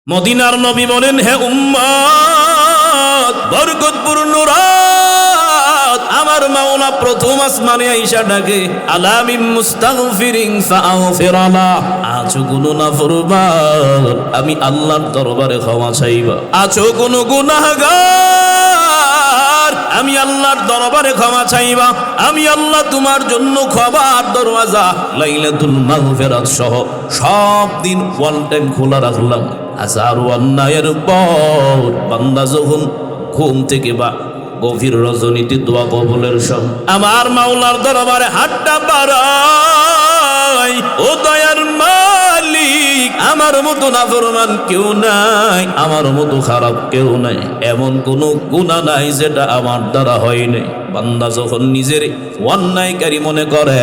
মদিনার নবী বলেন, হে উম্মত, বরকতপূর্ণ রাত। আমার মাওলা প্রথম আসমানে আইসা ডাকে, আলা মিন মুস্তাগফিরিন ফাগফির লাহ। আছো কোনো নাফরমান, আমি আল্লাহর দরবারে ক্ষমা চাইবা। আছো কোনো গুনাহগার, আমি আল্লাহর দরবারে ক্ষমা চাইবা। আমি আল্লাহ তোমার জন্য ক্ষমার দরওয়াজা লাইলাতুল মাগফিরাত সহ সব দিন ওয়ান টাইম খোলা রাখলাম। হাজার অন্যায়ের পর বান্দা যখন ঘুম থেকে বা গভীর রজনীতে দোয়া কবুলের সঙ্গে আমার মাওলার দরবারে হাতটা বাড়াই, ও দয়ার মালিক, আমার মতো নাফরমান কেউ নাই, আমার মতো খারাপ কেউ নাই, এমন কোনো গুনাহ নাই যেটা আমার দ্বারা হয় নাই। বান্দা যখন নিজের অন্যায়কারী মনে করে,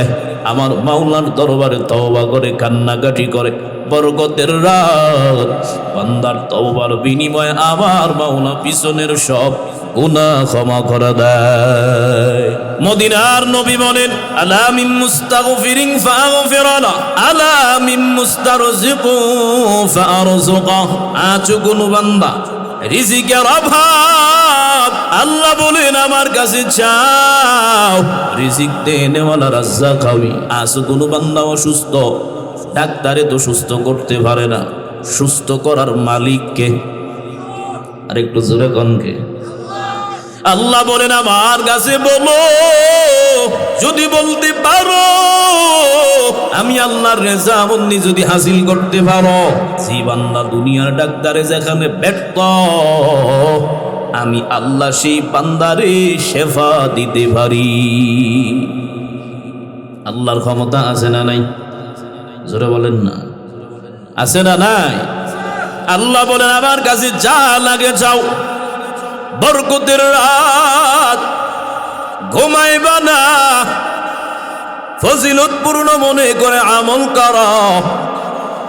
আমার মাওলার দরবারে তওবা করে কান্নাকাটি করে, বরকতের রাত, বান্দার তওবার বিনিময়ে আমার মাওলা পিছনের সব গুনাহ ক্ষমা করে দেয়। মদিনার নবী বলেন, আলা মিন মুস্তাগফিরিন ফাগফির লাহ, আলা মিন মুস্তারজিকুন ফারযুকাহ। আছো কোনো বান্দা রিজিকের অভাব, আল্লাহ বলেন আমার কাছে চাও, রিজিক দেনেওয়ালা রাজ্জাক আমি। আছো কোনো বান্দা অসুস্থ, ডাক্তারে তো সুস্থ করতে পারে না, সুস্থ করার মালিককে? আর একটু জোরে কনকে? আল্লাহ বলেন আমার কাছে বলো, যদি বলতে পারো, আমি আল্লাহর রেজামন্দি যদি হাসিল করতে পারো, যে বান্দা দুনিয়ার ডাক্তারে যেখানে ব্যর্থ, আমি আল্লাহ সেই বান্দারে শেফা দিতে পারি। আল্লাহর ক্ষমতা আছে না নাই? জোরে বলেন না, আছে না নাই? আল্লাহ বলেন আমার কাছে যা লাগে যাও, বরকতের রাত, ঘুমাইবা না, ফজিলতপূর্ণ মনে করে আমল করা।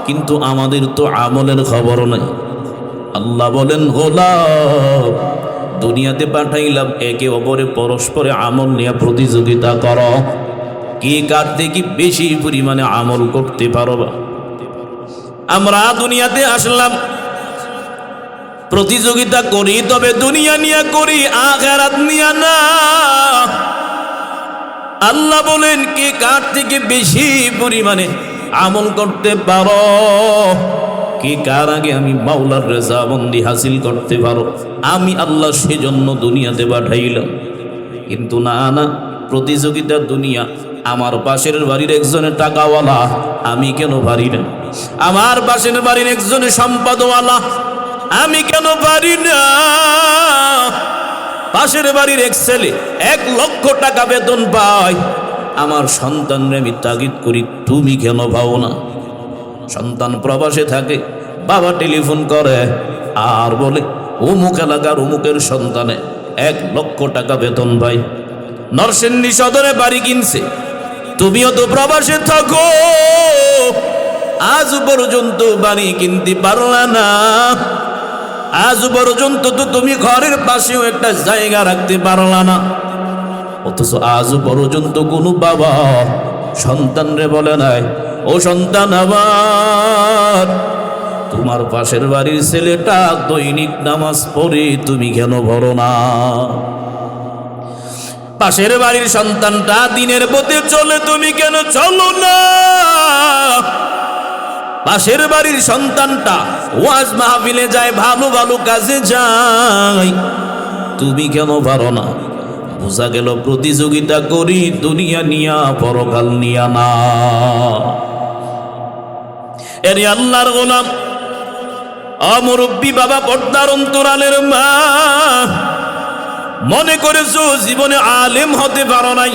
কিন্তু আমাদের তো আমলের খবর নাই। আল্লাহ বলেন, গোলাম, দুনিয়াতে পাঠাইলাম একে অপরে পরস্পরে আমল নিয়ে প্রতিযোগিতা করো, কে কার থেকে বেশি পরিমাণে আমল করতে পারবা। আমরা দুনিয়াতে আসলাম প্রতিযোগিতা করি, তবে দুনিয়া নিয়ে করি, আখিরাত নিয়ে না। আল্লাহ বলেন, কে কার থেকে বেশি পরিমাণে আমল করতে পারো, কে কার আগে আমি মাওলার রেজামন্দি হাসিল করতে পারো, আমি আল্লাহ সেজন্য দুনিয়াতে পাঠাইলাম। কিন্তু না না, প্রতিযোগিতা দুনিয়া। আমার পাশের বাড়ির একজনের টাকাওয়ালা, আমি কেন পারি না? আমার পাশের বাড়ির একজনের সম্পদওয়ালা, আমি কেন পারি না? পাশের বাড়ির এক ছেলে 1 লক্ষ টাকা বেতন পায়, আমার সন্তানরে আমি তাগিদ করি, তুমি কেন পাও না? সন্তান প্রবাসে থাকে, বাবা টেলিফোন করে আর বলে, অমুক এলাকার অমুকের সন্তানে 1 লক্ষ টাকা বেতন পায়, নরসিংদী সদরে বাড়ি কিনছে, তুমিও তো প্রবাসে থাকো, আজ পর্যন্ত বাড়ি কিনতে পারলা না, আজ পর্যন্ত তো তুমি ঘরের পাশেও একটা জায়গা রাখতে পারলা না। অথচ আজ পর্যন্ত কোনো বাবা সন্তানরে বলে নাই, ও সন্তান আমার, তোমার পাশের বাড়ির ছেলেটা দৈনিক নামাজ পড়ে, তুমি কেন পড়ো না? পাশের বাড়ির সন্তানটা দিনের পথে চলে, তুমি কেন চলো না? পাশের বাড়ির সন্তানটা ওয়াজ মাহফিলে যায়, ভালো ভালো কাজে যায়, তুমি কেন পারো না? বোঝা গেল প্রতিযোগিতা করি দুনিয়া নিয়া, পরকাল নিয়া না। এর আল্লাহর গোলাম, অমুরব্বী বাবা, পর্দার অন্তরালের মা, মনে করেছো জীবনে আলেম হতে পারো নাই,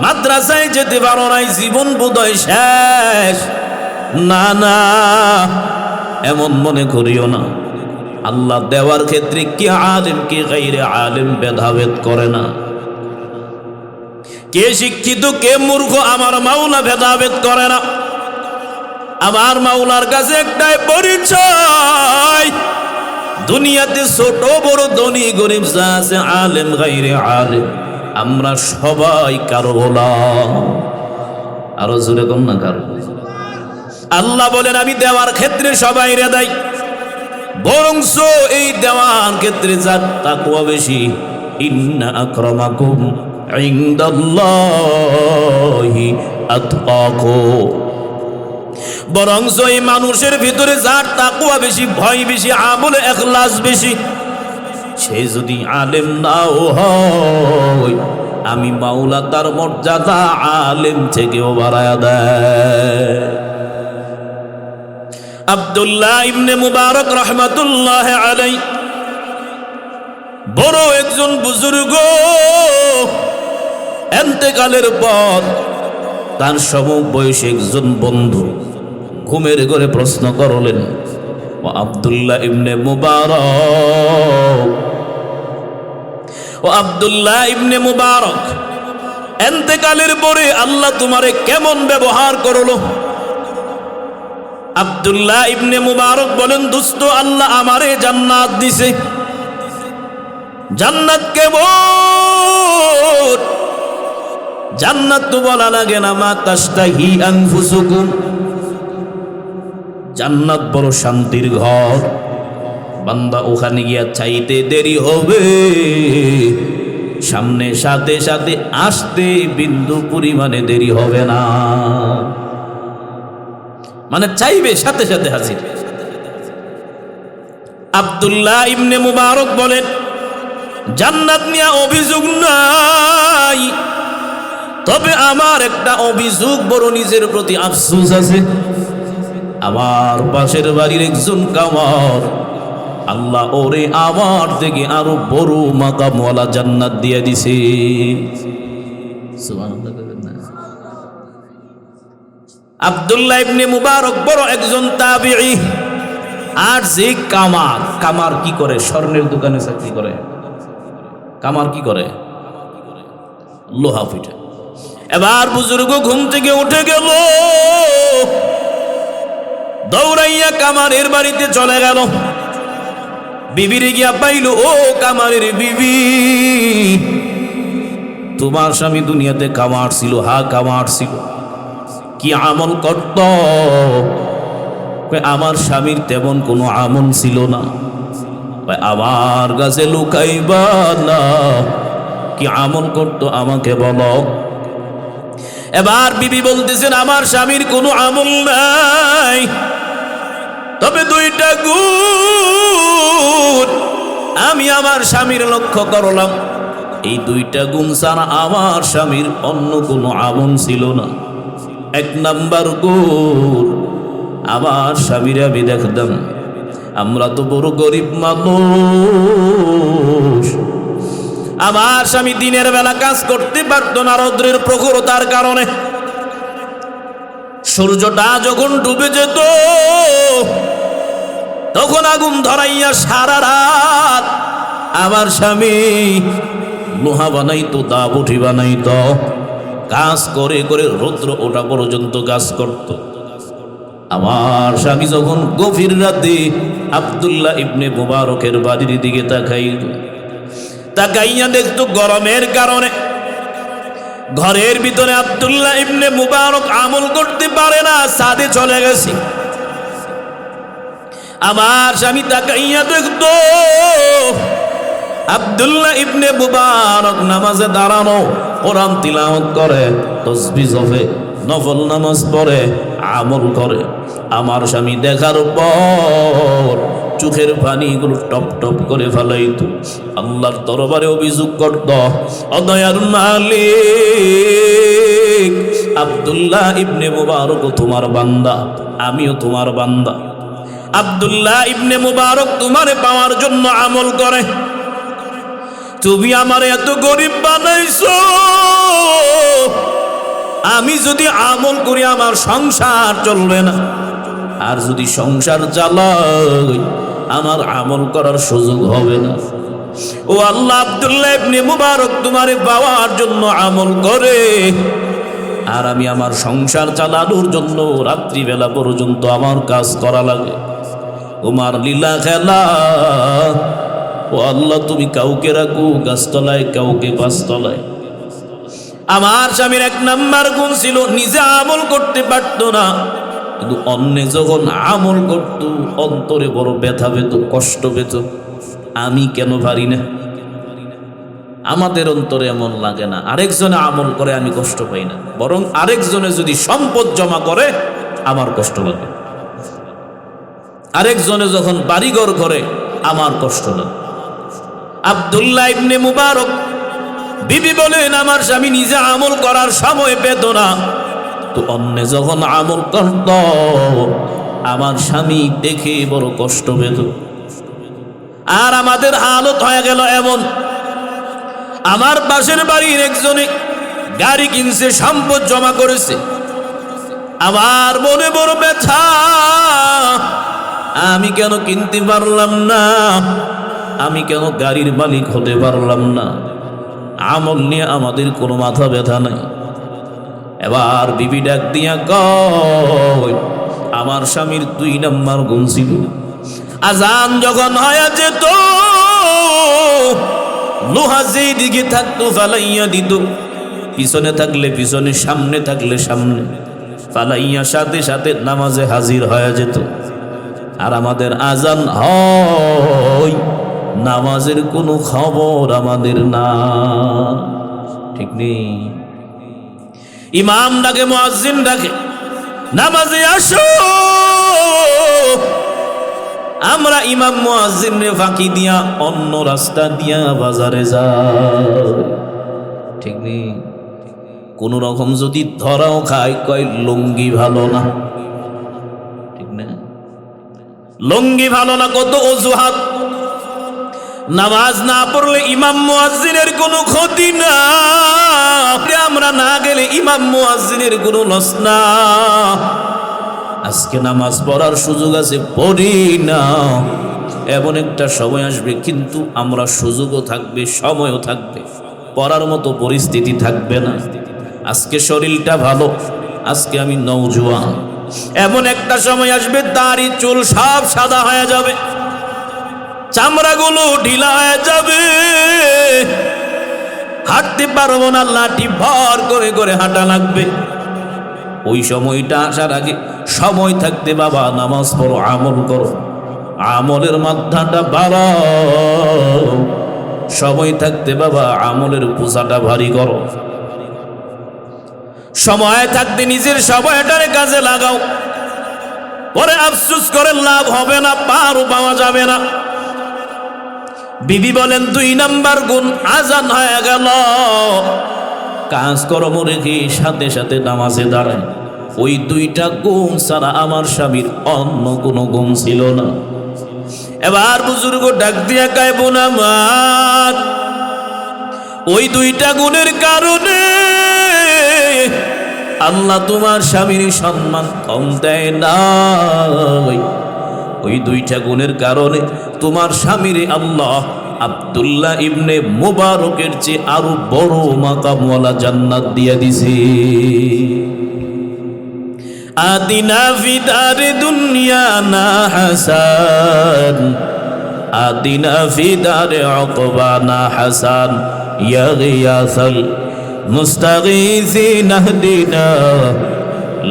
মাদ্রাসায় যেতে পারো নাই, জীবন বোধহয় শেষ। না না, এমন মনে করিও না। আল্লাহ দেওয়ার ক্ষেত্রে কে আলেম কে গায়রে আলেম ভেদাভেদ করে না, কে শিক্ষিত কে মূর্খ আমার মাওলা ভেদাভেদ করে না। আমার মাওলার কাছে একটাই পরিচয়, দুনিয়াতে ছোট বড় ধনী গরিব যা আছে, আলেম গায়রে আলেম, আমরা সবাই কারো গোলাম। আরো জোরে কোন না, কারো। আল্লাহ বলেন, আমি দেওয়ার ক্ষেত্রে সবাই রে দেই, বরংস এই দেওয়ার ক্ষেত্রে যার তাকওয়া বেশি, ইন্না আকরামাকুম ইনদাল্লাহি আতকাকুম, বরংস এই মানুষের ভিতরে যার তাকওয়া বেশি, ভয় বেশি, আমলে ইখলাস বেশি, সে যদি আলেম নাও হয়, আমি মাওলা তার মর্যাদা আলেম থেকেও বাড়ায়া দেয়। আব্দুল্লাহ ইবনে মুবারক রহমাতুল্লাহ আলাইহি বড় একজন বুজুর্গ, ইন্তেকালের পর তার সমবয়সী একজন বন্ধু ঘুমের ঘরে প্রশ্ন করলেন, ও আব্দুল্লাহ ইবনে মুবারক, ও আব্দুল্লাহ ইবনে মুবারক, ইন্তেকালের পরে আল্লাহ তোমারে কেমন ব্যবহার করলো? আব্দুল্লাহ ইবনে মুবারক বলেন, দোস্ত, আল্লাহ আমারে জান্নাত দিছে। জান্নাত কেমন? জান্নাত তো বলা লাগে না, মা তাশতাহি আনফুসুকুম, জান্নাত বড় শান্তির ঘর, বান্দা ওখানে গিয়া চাইতে দেরি হবে, সামনে সাথে সাথে আসতে বিন্দু পরিমাণে দেরি হবে না, মানে চাইবে সাথে সাথে হাজির। আব্দুল্লাহ ইবনে মুবারক বলেন, জান্নাত নিয়ে অভিযোগ নাই, তবে আমার একটা অভিযোগ, বড় নিজের প্রতি আফসোস আছে। আমার পাশের বাড়ির একজন কামার, আল্লাহ ওরে আমার থেকে আরো বড় মাকামওয়ালা জান্নাত দিয়ে দিছে। সুবহানাল্লাহ। আব্দুল্লাহ ইবনে মুবারক বড় একজন তাবিঈ, আর যে কামার, কামার কি করে? স্বর্ণের দোকানে চাকরি করে। কামার কি করে? লোহা পিঠে। এবার বুজুর্গ ঘুম থেকে উঠে গেল, দৌড়াইয়া কামারের বাড়িতে চলে গেল। বিবিরে গিয়া পাইল, ও কামারের বিবি, তোমার স্বামী দুনিয়াতে কামার ছিল? হা, কামার ছিল। কি আমল করত? আমার স্বামীর তেমন কোনো আমল ছিল না। আমার কাছে লুকাইবা না, কি আমল করতো আমাকে বলো। এবার বিবি বলতেছেন, আমার স্বামীর কোনো আমল নাই, তবে দুইটা গুণ আমি আমার স্বামীর লক্ষ্য করলাম। এই দুইটা গুণ ছাড়া আমার স্বামীর অন্য কোনো আমল ছিল না। এক নাম্বার গুণ, আমার স্বামীর আমি দেখতাম, আমরা তো বড় গরিব মানুষ, আমার স্বামী দিনের বেলা কাজ করতে পারত না রৌদ্রের প্রখরতার কারণে। সূর্যটা যখন ডুবে যেত, তখন আগুন ধরাইয়া সারা রাত আমার স্বামী লোহা বানাইতো, দা বটি বানাইতো, কাজ করে করে রৌদ্র ওঠা পর্যন্ত কাজ করত। আমার স্বামী যখন গভীর রাতে আব্দুল্লাহ ইবনে মুবারকের বাড়ির দিকে তাকাইয়া দেখতো, গরমের কারণে ঘরের ভিতরে আব্দুল্লাহ ইবনে মুবারক আমল করতে পারে না, ছাদে চলে গেছে। আমার স্বামী তাকাইয়া দেখতো, আব্দুল্লাহ ইবনে মুবারক নামাজে দাঁড়ানো, কোরআন তিলাওয়াত করে, তাসবিহ জপে, নফল নামাজ পড়ে, আমল করে। আমার স্বামী দেখার পর চোখের পানিগুলো টপ টপ করে ফেলাইতো, আল্লাহর দরবারে অভিযোগ করত, অদয়ার মালিক, আব্দুল্লাহ ইবনে মুবারক তোমার বান্দা, আমিও তোমার বান্দা। আব্দুল্লাহ ইবনে মুবারক তোমারে পাওয়ার জন্য আমল করে, তুমি আমার এত গরিব বানাইছো, আমি যদি আমল করি আমার সংসার চলবে না, আর যদি সংসার চালাই আমার আমল করার সুযোগ হবে না। ও আল্লাহ, আব্দুল্লাহ ইবনে মুবারক তোমারে পাওয়ার জন্য আমল করে, আর আমি আমার সংসার চালানোর জন্য রাত্রিবেলা পর্যন্ত আমার কাজ করা লাগে। তোমার লীলা খেলা, ও আল্লাহ, তুমি কাউকে রাখো গাছতলায়, কাউকে পাঁচতলায়। আমার স্বামীর এক নাম্বার গুণ ছিল, নিজে আমল করতে পারতো না, কিন্তু অন্যে যখন আমল করত অন্তরে বড় ব্যথা পেত, কষ্ট পেত। আমি কেন পারি না? আমাদের অন্তরে এমন লাগে না আরেকজনে আমল করে আমি কষ্ট পাই না, বরং আরেকজনে যদি সম্পদ জমা করে আমার কষ্ট লাগে, আরেকজনে যখন বাড়িঘর করে আমার কষ্ট লাগে। আব্দুল্লাহ ইবনে মুবারক বিবি বলেন, আমার স্বামী নিজে আমল করার সময় পেত না, তো অন্যে যখন আমল করত আমার স্বামী দেখে বড় কষ্ট পেত। আর আমাদের হালত হয়ে গেল এমন, আমার পাশের বাড়ির একজনে গাড়ি কিনছে, সম্পদ জমা করেছে, আমার মনে বড় ব্যথা, আমি কেন কিনতে পারলাম না, আমি কেন গাড়ির মালিক হতে পারলাম না। আমল নিয়ে আমাদের কোনো মাথা ব্যথা নাই। এবার বিবি ডাক দিয়া কয়, আমার স্বামীর 2 নাম্বার গুণ ছিল, আজান যখন হয়ে যেত লোহা যেই দিকে থাকতো ফালাইয়া দিত, পিছনে থাকলে পিছনে, সামনে থাকলে সামনে, ফালাইয়া সাথে সাথে নামাজে হাজির হয়ে যেত। আর আমাদের আজান হয়, নামাজের কোনো খবর আমাদের না, ঠিক নেই। ইমাম ডাকে, মুয়াজ্জিন ডাকে, নামাজে আসো, আমরা ইমাম মুয়াজ্জিনের ফাঁকি দিয়া অন্য রাস্তা দিয়া বাজারে যাই, ঠিক নেই। কোন রকম যদি ধরাও খায়, কয় লুঙ্গি ভালো না, ঠিক না, লুঙ্গি ভালো না, কত অজুহাত। নামাজ না পড়লে ইমাম মুয়াজ্জিনের কোনো ক্ষতি না, আমরা না গেলে ইমাম মুয়াজ্জিনের কোনো লস না। আজকে নামাজ পড়ার সুযোগ আছে, পড়ি না, এমন একটা সময় আসবে কিন্তু আমরা সুযোগও থাকবে, সময়ও থাকবে, পড়ার মতো পরিস্থিতি থাকবে না। আজকে শরীরটা ভালো, আজকে আমি নওজোয়ান, এমন একটা সময় আসবে দাড়ি চুল সব সাদা হয়ে যাবে, চামড়াগুলো ঢিলা হয়ে যাবে, হাঁটতে পারবো না, লাঠি ভর করে করে হাঁটা লাগবে। ওই সময়টা আসার আগে সময় থাকতে বাবা নামাজ পড়ো, আমল করো, আমলের মাথাটা বাড়াও, সময় থাকতে বাবা আমলের বোঝাটা ভারী করো, সময় থাকতে নিজের সময়টারে কাজে লাগাও, পরে আফসোস করে লাভ হবে না, পারও পাওয়া যাবে না। বিবি বলেন 2 নাম্বার গুণ, আজান হয়ে গেল, কাজকর্ম রেখে সাথে সাথে নামাজে দাঁড়ায়। ওই 2টা গুণ ছাড়া আমার স্বামীর অন্য কোনো গুণ ছিল না। এবার বুজুর্গ ডাক দিয়া কয়, বোন আমার, ওই 2টা গুণের কারণে আল্লাহ তোমার স্বামীর সম্মান কম দেয় না। ওই 2টা গুণের কারণে তোমার স্বামীরে আল্লাহ আব্দুল্লাহ ইবনে মুবারকের চেয়ে আরো বড় মাকামওয়ালা জান্নাত দিয়ে দিছে। আদিনা ফিদার দুনিয়া না হাসান, আদিনা ফিদার উকবা না হাসান, ইয়া গিয়াসাল মুস্তাগীসিন আহদিনা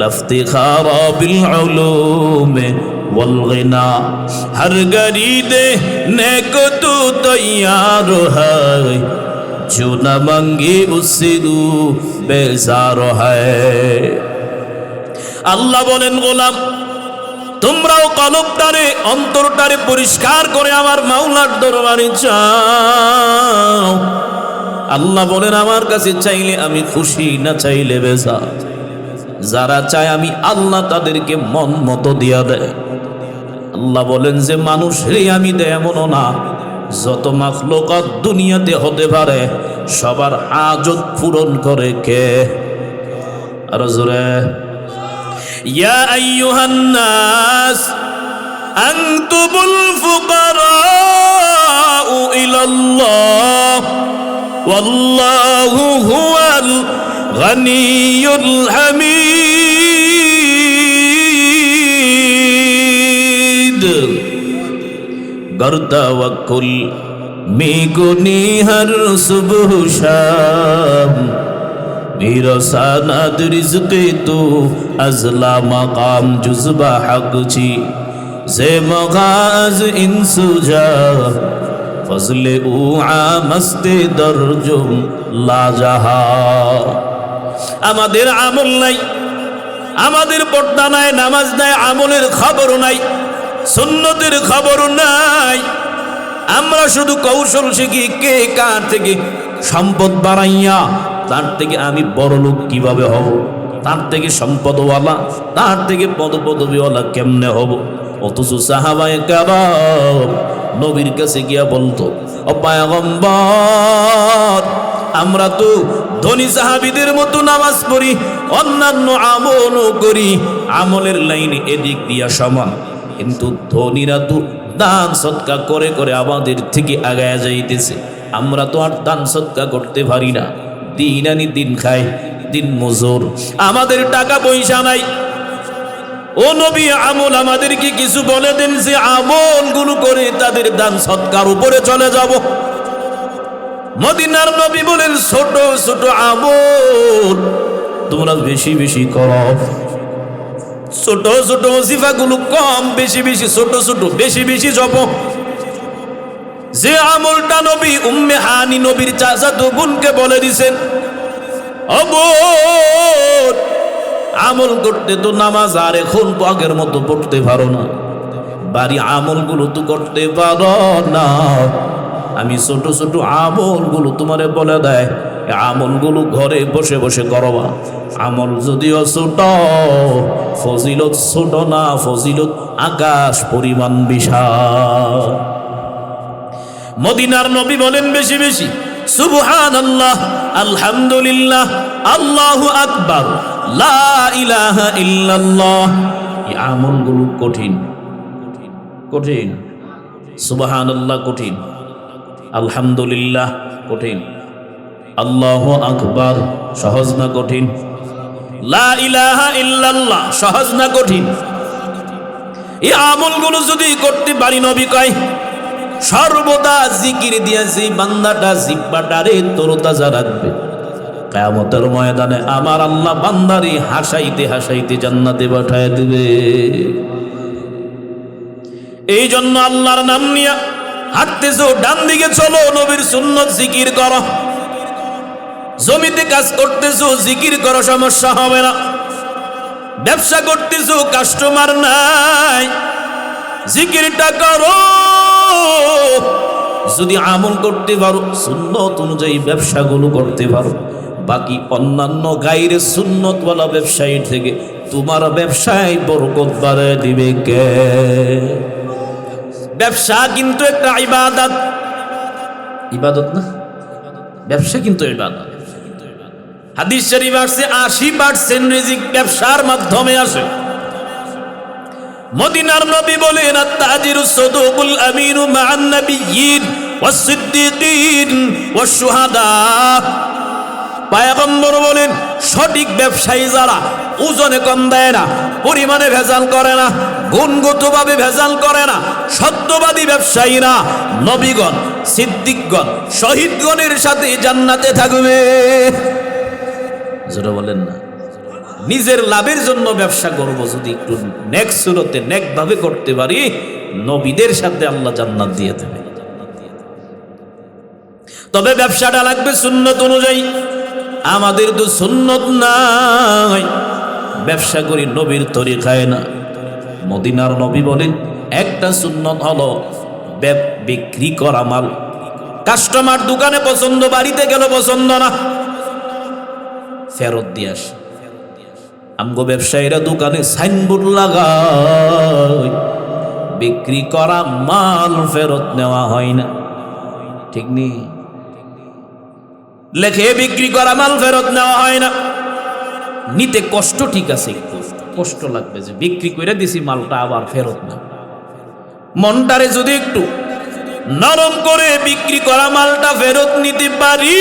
লাফতিখারা বিল উলুম والغنا हर गरीदे ने को तू तैयार है, जो न मांगे उससे तू बेजार है। আল্লাহ বলেন, গোলাম তোমরাও কলবটারে, অন্তরটারে পরিষ্কার করে আমার মাওলার দরবারে চাও। আল্লাহ বলেন, আমার কাছে চাইলে আমি খুশি, না চাইলে বেজার। যারা চায় আমি আল্লাহ তাদেরকে মন মতো দিয়া দেয়। আল্লাহ বলেন যে মানুষেরই আমি দেয় এমনও না, যত মাখলুকাত দুনিয়াতে হতে পারে সবার হাজত পূরণ করে কে? আর জোরে, ইয়া আইয়ুহান নাস আনতুমুল ফুকারাউ ইলাল্লাহ ওয়াল্লাহু হুয়াল গনিয়ুল হামিদ। गर तवक्कुल में गुनी हर सुबह शाम, میرساند رزق تو ازلا مقام جزبہ حق چی زے مغاز انسجا فضل او عامست درجم لا جہا আমাদের আমল নাই, আমাদের পর্দা নাই, নামাজ নাই, আমলের খবর নাই, সুন্নতের খবর নাই। আমরা শুধু কৌশল শিখি কে কার থেকে সম্পদ বাড়াইয়া তার থেকে আমি বড় লোক কিভাবে হব, তার থেকে সম্পদওয়ালা, তার থেকে পদপদবীওয়ালা কেমনে হব। অথচ সাহাবায়ে কেরাম নবীর কাছে গিয়া বলতো, ও পয়গম্বর আমরা তো ধনী সাহাবীদের মতো নামাজ পড়ি, অন্যান্য আমলও করি, আমলের লাইনে এদিক দিয়া সমান, কিন্তু ধনীরা তো দান সদকা করে করে আমাদের থেকে আগায়া যাইতেছে, আমরা তো আর দান সদকা করতে পারি না, দিন আনি দিন খাই, দিন মজুর, আমাদের টাকা পয়সা নাই। ও নবী আমল আমাদেরকে কিছু বলে দেন যে আমলগুলো করে তাদের দান সদকার উপরে চলে যাব। মদিনার নবী বলেন ছোট ছোট আমল তোমরা বেশি বেশি করো, ছোট ছোট ওজিফাগুলো কম, বেশি বেশি ছোট ছোট বেশি বেশি জপ। যে আমলটা নবী উম্মে হানি নবীর চাচাতো বোনকে বলে দিছেন, ও বোন আমল করতে তো নামাজ আর এখন তো আগের মতো পড়তে পারো না, বাড়ি আমলগুলো তো করতে পারো না, আমি ছোট ছোট আমলগুলো তোমারে বলে দেয়, আমলগুলো ঘরে বসে বসে করবা। আমল যদিও ছোট, ফজিলত ছোট না, ফজিলত আকাশ পরিমাণ বিশাল। মদিনার নবী বলেন বেশি বেশি সুবহানাল্লাহ, আলহামদুলিল্লাহ, আল্লাহু আকবার, লা ইলাহা ইল্লাল্লাহ। এই আমলগুলো কঠিন কঠিন, সুবহানাল্লাহ কঠিন, আলহামদুলিল্লাহ কঠিন, আল্লাহু আকবার সহজ না কঠিন, লা ইলাহা ইল্লাল্লাহ সহজ না কঠিন। এই আমলগুলো যদি করতে পারি নবী কয় সর্বদা জিকির দিয়েছি বান্দাটা জিহ্বাটারে তরতাজা রাখবে, কিয়ামতের ময়দানে আমার আল্লাহ বান্দারে হাসাইতে হাসাইতে জান্নাতে পাঠায় দিবে। এই জন্য আল্লাহর নাম নিয়া হাঁটতেছো, ডান দিকে চলো, নবীর সুন্নত জিকির করো, জমিতে কাজ করতেছো জিকির করো, সমস্যা হবে না। ব্যবসা করতেছো কাস্টমার নাই, জিকিরটা করো। যদি আমল করতে পারো, সুন্নত অনুযায়ী ব্যবসাগুলো করতে পারো, বাকি অন্যান্য গায়রে সুন্নতওয়ালা ব্যবসায়ীর থেকে তোমার ব্যবসায় বরকত বাড়ায় দিবে কে? ব্যবসা কিন্তু একটা ইবাদত, ইবাদত না, ব্যবসা কিন্তু ইবাদত। হাদিস শরীফ আছে 80% রিজিক ব্যবসার মাধ্যমে আসে। মদিনার নবী বলেন আত-তাজিরু সাদুকুল আমিনু মা'আন নাবিয়্যিন ওয়াস-সিদ্দীকিন ওয়াশ-শুহাদা। পয়গম্বর বলেন সঠিক ব্যবসায়ী যারা ওজনে কম দেয় না, পরিমাণে ভেজাল করে না, গুণগতভাবে ভেজাল করে না, সত্যবাদী ব্যবসায়ীরা নবীগণ, সিদ্দিকগণ, শহীদগণের সাথে জান্নাতে থাকবে। যারা বলেন না নিজের লাভের জন্য ব্যবসা করব, যদি একটু নেক সুরতে নেক ভাবে করতে পারি, নবীদের সাথে আল্লাহ জান্নাত দিয়ে দেবে। তবে ব্যবসাটা লাগবে সুন্নত অনুযায়ী। আমাদের তো সুন্নত নাই, ব্যবসা করি নবীর তরিকায় না। মদিনার নবী বলেন একটা সুন্নত হলো বিক্রি করা মাল, কাস্টমার দোকানে পছন্দ, বাড়িতে গেল পছন্দ না, ফেরত দিয়ে আসে। আমগো ব্যবসায়ীরা দোকানে সাইনবোর্ড লাগায়, বিক্রি করা মাল ফেরত নেওয়া হয় না, ঠিক নেই, লেখে বিক্রি করা মাল ফেরত নেওয়া হয় না। নিতে কষ্ট ঠিক আছে, একটু কষ্ট লাগবে যে বিক্রি করে দিছি মালটা আবার ফেরত না। মনটারে যদি একটু নরম করে বিক্রি করা মালটা ফেরত নিতে পারি,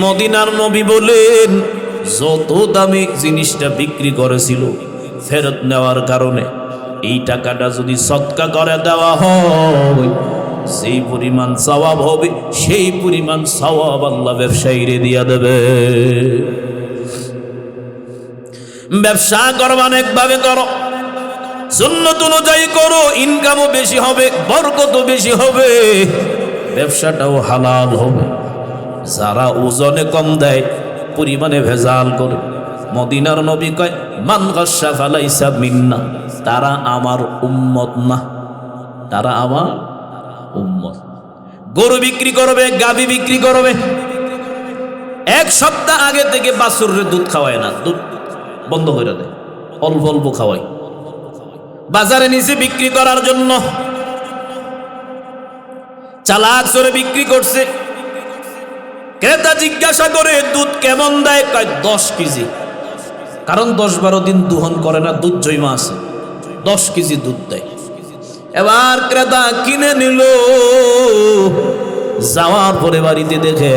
মদিনার নবী বলেন যত দামে জিনিসটা বিক্রি করেছিল ফেরত নেওয়ার কারণে এই টাকাটা যদি সদকা করে দেওয়া হয়, যেই পরিমাণ সওয়াব হবে সেই পরিমাণ সওয়াব আল্লাহ ব্যবসায়ীরে দিয়া দেবে। ব্যবসা করবা অনেকভাবে করো, সুন্নত অনুযায়ী করো, ইনকামও বেশি হবে, বরকতও বেশি হবে, ব্যবসাটাও হালাল হবে। যারা ওজনে কম দেয়, পরিমাণে ভেজাল করে, মদিনার নবী কয় মান গাশশা ফালাইসা মিন্না, তারা আমার উম্মত না, তারা আমার উম্মত। গরু বিক্রি করবে, গাভী বিক্রি করবে, এক সপ্তাহ আগে থেকে বাছুরের দুধ খাওয়ায় না, দুধ বন্ধ করে দেয়, অল্প অল্প খাওয়ায়। বাজারে নিচে বিক্রি করার জন্য চালাক চোরে বিক্রি করছে। ক্রেতা জিজ্ঞাসা করে দুধ কেমন দেয়, কয় 10 কেজি। কারণ 10-12 দিন দুহন করে না, দুধ জৈমা আছে, 10 কেজি দুধ দেয়। এবার ক্রেতা কিনে নিল, যাওয়ার পরে বাড়িতে দেখে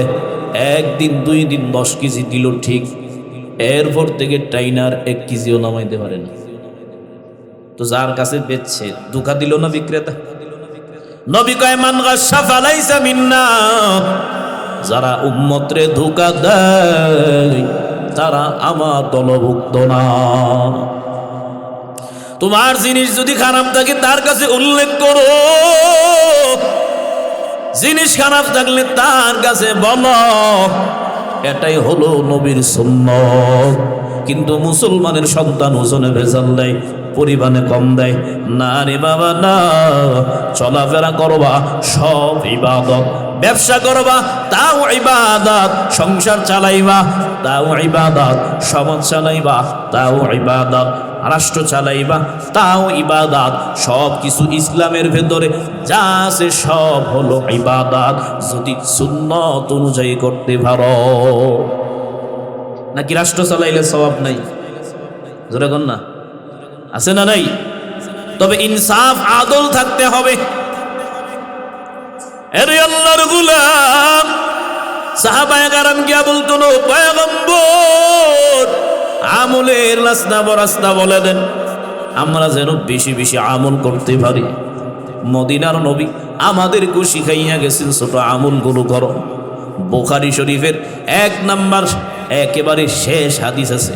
1 দিন 2 দিন 10 কেজি দিল ঠিক, এরপর থেকে টাইনার 1 কেজিও নামাইতে পারে না। তো যার কাছে বেচছে ধোঁকা দিল না বিক্রেতা? নবী কয় মান গাশশা ফালাইসা মিন্না, যারা উম্মতরে ধোঁকা দেয় তারা আমার দলভুক্ত না। তোমার জিনিস যদি খারাপ থাকে তার কাছে উল্লেখ করো, জিনিস খারাপ থাকলে তার কাছে বলো, এটাই হলো নবীর সুন্নাত। কিন্তু মুসলমানের সন্তান ওজনে ভেজাল দেয়, পরিমাণে কম দেয়। না রে বাবা না, চলাফেরা করবা সব ইবাদত, ব্যবসা করবা তাও ইবাদত, সংসার চালাইবা তাও ইবাদত, সমাজ চালাইবা তাও ইবাদত, রাষ্ট্র চালাইবা তাও ইবাদত। সব কিছু ইসলামের ভেতরে যা আছে সব হলো ইবাদত, যদি সুন্নাত অনুযায়ী করতে পারো। নাকি রাষ্ট্র চালাইলে সওয়াব নাই? জোরে কোন না, আছে না নাই? তবে ইনসাফ আদল থাকতে হবে। আরে আল্লাহর গোলাম, সাহাবায়ে কেরাম গিয়া বলতো না, পয়গম্বর আমলের রাস্তা বলে দেন, আমরা যেন বেশি বেশি আমল করতে পারি। মদিনার নবী আমাদেরকে শিখাইয়া গেছেন ছোট আমলগুলো করো। বুখারী শরীফের 1 নাম্বার একেবারে শেষ হাদিস আছে,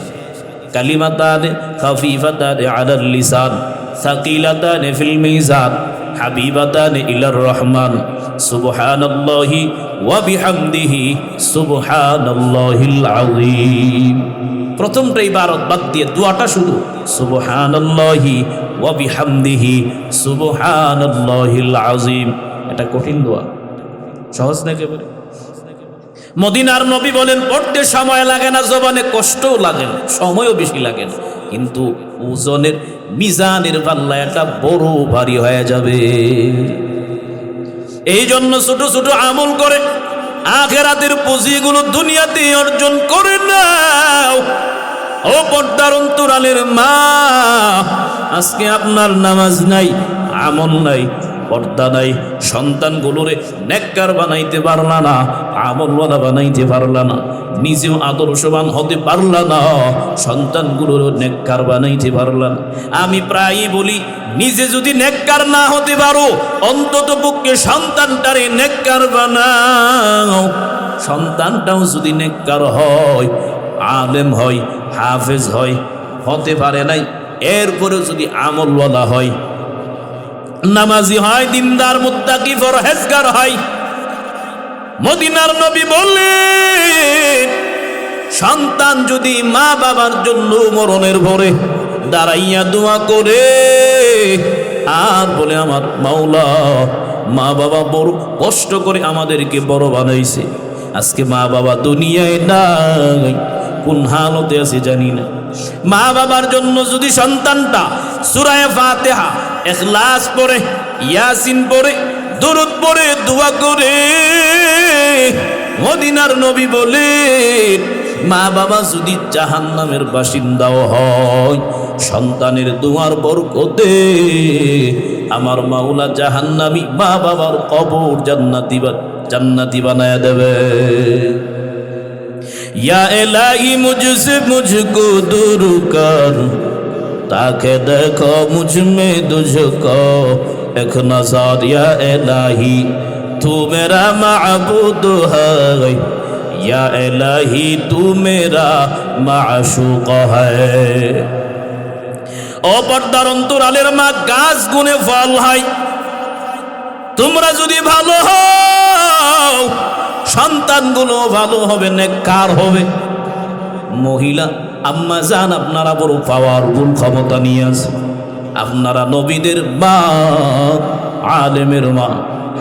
কালিমাতানে খাফিফাতানে আলাল লিসান সাকিলাতানে ফিল মিজান হাবিবাতানে ইলার রহমান সুবহানাল্লাহি ওয়া বিহামদিহি সুবহানাল্লাহিল আযীম। প্রথমটা ইবারত বাদ দিয়ে দোয়াটা শুধু সুবহানাল্লাহি ওয়া বিহামদিহি সুবহানাল্লাহিল আযীম। এটা কঠিন দোয়া, সহজ না একেবারে। মদিনার নবী বলেন পড়তে সময় লাগে না, জবানে কষ্টও লাগে না, সময়ও বেশি লাগে না, কিন্তু ওজনের মিজানের পাল্লা একটা বড় ভারী হয়ে যাবে। এই জন্য ছোট ছোট আমল করে আখিরাতের পুঁজিগুলো দুনিয়াতে অর্জন করে নাও। ও পর্দার অন্তরালের মা, আজকে আপনার নামাজ নাই, আমল নাই, পর্দা নাই, সন্তানগুলোরে নেককার বানাইতে পারলা না, আমলওয়ালা বানাইতে পারলা না, নিজেও আদর্শবান হতে পারলা না, সন্তানগুলোরও নেককার বানাইতে পারলা না। আমি প্রায়ই বলি, নিজে যদি নেককার না হতে পারো, অন্তত পক্ষে সন্তানটারে নেককার বানাও। সন্তানটাও যদি নেককার হয়, আলেম হয়, হাফেজ হয়, হতে পারে নাই, এরপরেও যদি আমলওয়ালা হয়, নামাজি হয়, দিনদার মুত্তাকি পরহেজগার হয়। মদিনার নবী বললেন, সন্তান যদি মা বাবার জন্য মরণের ভরে দাঁড়াইয়া দোয়া করে আর বলে, আমার মাওলা, মা বাবা বড় কষ্ট করে আমাদেরকে বড় বানাইছে, আজকে মা বাবা দুনিয়ায় নাই, কোন হালতে আছে জানি না। মা বাবার জন্য যদি সন্তানটা সূরা ফাতিহা, ইখলাস পড়ে, ইয়াসিন পড়ে, দরুদ পড়ে, দোয়া করে, মদিনার নবী বলেন, মা বাবা যদি জাহান্নামের বাসিন্দাও হয়, সন্তানের দোয়ার বরকতে আমার মাওলা জাহান্নামী মা বাবার কবর জান্নাতি বানায়া দেবে। या इलाही मुझसे मुझको दूर कर, ताकि देखो मुझ में तुझको, এক নজর ইয়া ইলাহি তু মেরা মাবুদ হ্যায়, ইয়া ইলাহি তু মেরা মাশুক হ্যায়। ও পর্দার অন্তরালের মা, গাছ গুনে ফল হয়। তোমরা যদি ভালো হও, সন্তানগুলো ভালো হবে, নেককার হবে। মহিলা আম্মা জান, আপনারা বড় পাওয়ারফুল ক্ষমতা নিয়ে আছে। আপনারা নবীদের মা, আলেমের মা,